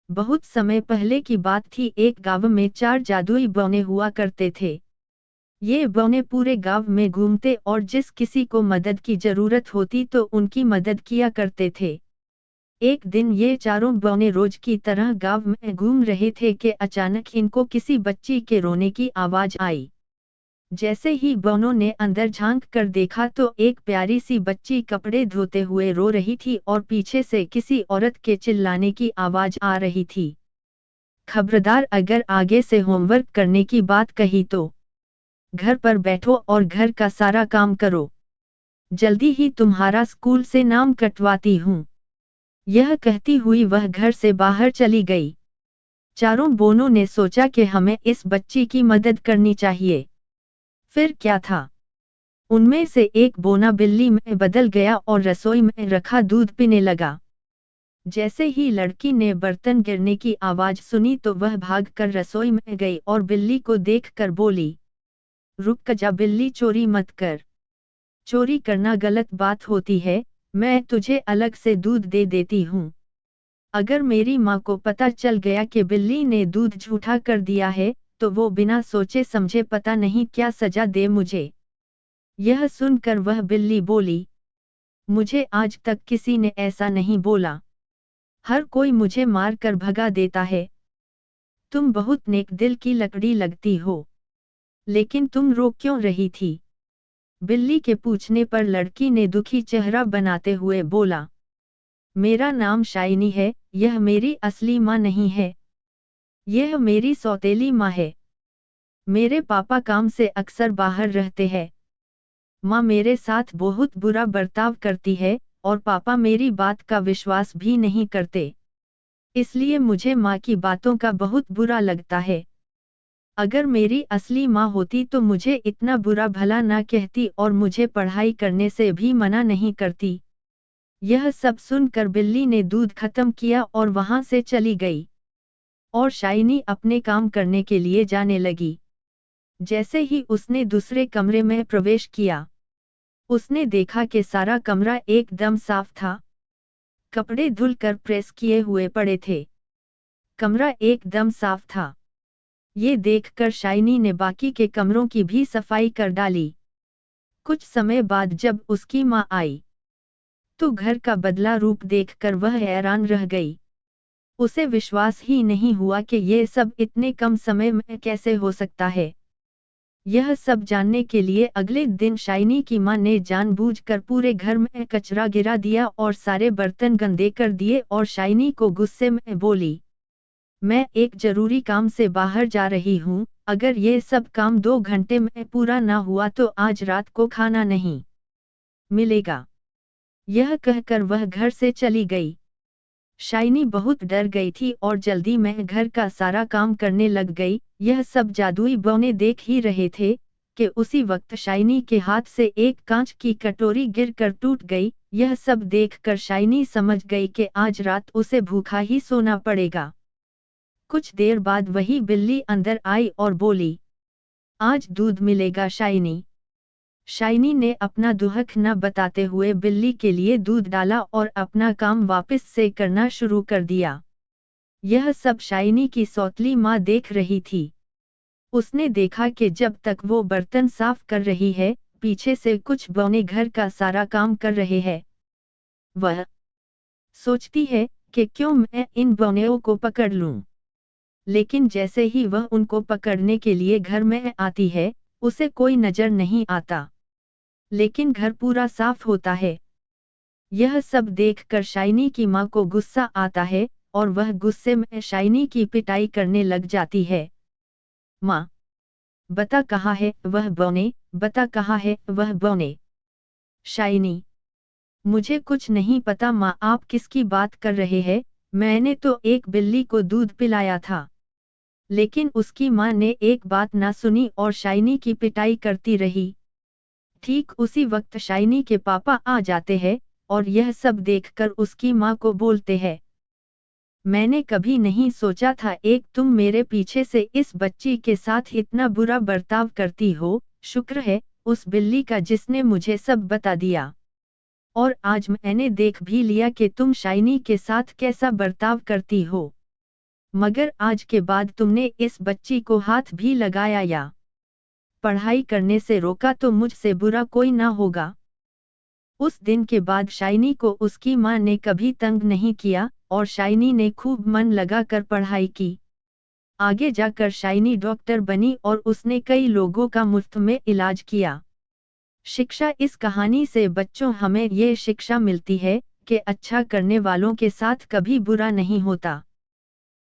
बहुत समय पहले की बात थी। एक गांव में 4 जादुई बौने हुआ करते थे। ये बौने पूरे गांव में घूमते और जिस किसी को मदद की जरूरत होती तो उनकी मदद किया करते थे। एक दिन ये चारों बौने रोज की तरह गांव में घूम रहे थे कि अचानक इनको किसी बच्ची के रोने की आवाज आई। जैसे ही बौनों ने अंदर झांक कर देखा तो एक प्यारी सी बच्ची कपड़े धोते हुए रो रही थी और पीछे से किसी औरत के चिल्लाने की आवाज आ रही थी। खबरदार, अगर आगे से होमवर्क करने की बात कही तो घर पर बैठो और घर का सारा काम करो। जल्दी ही तुम्हारा स्कूल से नाम कटवाती हूँ। यह कहती हुई वह घर से बाहर चली गई। चारों बोनों ने सोचा कि हमें इस बच्ची की मदद करनी चाहिए। फिर क्या था, उनमें से एक बोना बिल्ली में बदल गया और रसोई में रखा दूध पीने लगा। जैसे ही लड़की ने बर्तन गिरने की आवाज सुनी तो वह भागकर रसोई में गई और बिल्ली को देखकर बोली, रुक जा बिल्ली, चोरी मत कर। चोरी करना गलत बात होती है। मैं तुझे अलग से दूध दे देती हूँ। अगर मेरी माँ को पता चल गया कि बिल्ली ने दूध झूठा कर दिया है तो वो बिना सोचे समझे पता नहीं क्या सजा दे मुझे। यह सुनकर वह बिल्ली बोली, मुझे आज तक किसी ने ऐसा नहीं बोला। हर कोई मुझे मार कर भगा देता है। तुम बहुत नेक दिल की लकड़ी लगती हो। लेकिन तुम रो क्यों रही थी? बिल्ली के पूछने पर लड़की ने दुखी चेहरा बनाते हुए बोला, मेरा नाम शाइनी है। यह मेरी असली माँ नहीं है। यह मेरी सौतेली माँ है। मेरे पापा काम से अक्सर बाहर रहते हैं। माँ मेरे साथ बहुत बुरा बर्ताव करती है और पापा मेरी बात का विश्वास भी नहीं करते। इसलिए मुझे माँ की बातों का बहुत बुरा लगता है। अगर मेरी असली माँ होती तो मुझे इतना बुरा भला ना कहती और मुझे पढ़ाई करने से भी मना नहीं करती। यह सब सुनकर बिल्ली ने दूध खत्म किया और वहां से चली गई। और शाइनी अपने काम करने के लिए जाने लगी। जैसे ही उसने दूसरे कमरे में प्रवेश किया, उसने देखा कि सारा कमरा एकदम साफ था। कपड़े धुलकर प्रेस किए हुए पड़े थे। कमरा एकदम साफ था। ये देखकर शाइनी ने बाकी के कमरों की भी सफाई कर डाली। कुछ समय बाद जब उसकी माँ आई तो घर का बदला रूप देखकर वह हैरान रह गई। उसे विश्वास ही नहीं हुआ कि ये सब इतने कम समय में कैसे हो सकता है। यह सब जानने के लिए अगले दिन शाइनी की माँ ने जानबूझकर पूरे घर में कचरा गिरा दिया और सारे बर्तन गंदे कर दिए और शाइनी को गुस्से में बोली, मैं एक जरूरी काम से बाहर जा रही हूँ। अगर ये सब काम 2 घंटे में पूरा ना हुआ तो आज रात को खाना नहीं मिलेगा। यह कहकर वह घर से चली गई। शाइनी बहुत डर गई थी और जल्दी में घर का सारा काम करने लग गई। यह सब जादुई बौने देख ही रहे थे कि उसी वक्त शाइनी के हाथ से एक कांच की कटोरी गिरकर टूट गई। यह सब देखकर शाइनी समझ गई कि आज रात उसे भूखा ही सोना पड़ेगा। कुछ देर बाद वही बिल्ली अंदर आई और बोली, आज दूध मिलेगा शाइनी। शाइनी ने अपना दुहक न बताते हुए बिल्ली के लिए दूध डाला और अपना काम वापस से करना शुरू कर दिया। यह सब शाइनी की सौतली माँ देख रही थी। उसने देखा कि जब तक वो बर्तन साफ कर रही है, पीछे से कुछ बौने घर का सारा काम कर रहे हैं। वह सोचती है कि क्यों मैं इन बौनेओं को पकड़ लूं। लेकिन जैसे ही वह उनको पकड़ने के लिए घर में आती है, उसे कोई नजर नहीं आता। लेकिन घर पूरा साफ होता है। यह सब देखकर शाइनी की माँ को गुस्सा आता है और वह गुस्से में शाइनी की पिटाई करने लग जाती है। माँ, बता कहाँ है वह बौने, बता कहाँ है वह बौने। शाइनी, मुझे कुछ नहीं पता माँ, आप किसकी बात कर रहे हैं? मैंने तो एक बिल्ली को दूध पिलाया था। लेकिन उसकी माँ ने एक बात ना सुनी और शाइनी की पिटाई करती रही। ठीक उसी वक्त शाइनी के पापा आ जाते हैं और यह सब देखकर उसकी माँ को बोलते हैं, मैंने कभी नहीं सोचा था एक तुम मेरे पीछे से इस बच्ची के साथ इतना बुरा बर्ताव करती हो। शुक्र है उस बिल्ली का जिसने मुझे सब बता दिया। और आज मैंने देख भी लिया कि तुम शाइनी के साथ कैसा बर्ताव करती हो। मगर आज के बाद तुमने इस बच्ची को हाथ भी लगाया या पढ़ाई करने से रोका तो मुझसे बुरा कोई ना होगा। उस दिन के बाद शाइनी को उसकी माँ ने कभी तंग नहीं किया और शाइनी ने खूब मन लगाकर पढ़ाई की। आगे जाकर शाइनी डॉक्टर बनी और उसने कई लोगों का मुफ्त में इलाज किया। शिक्षा इस कहानी से बच्चों हमें ये शिक्षा मिलती है कि अच्छा करने वालों के साथ कभी बुरा नहीं होता।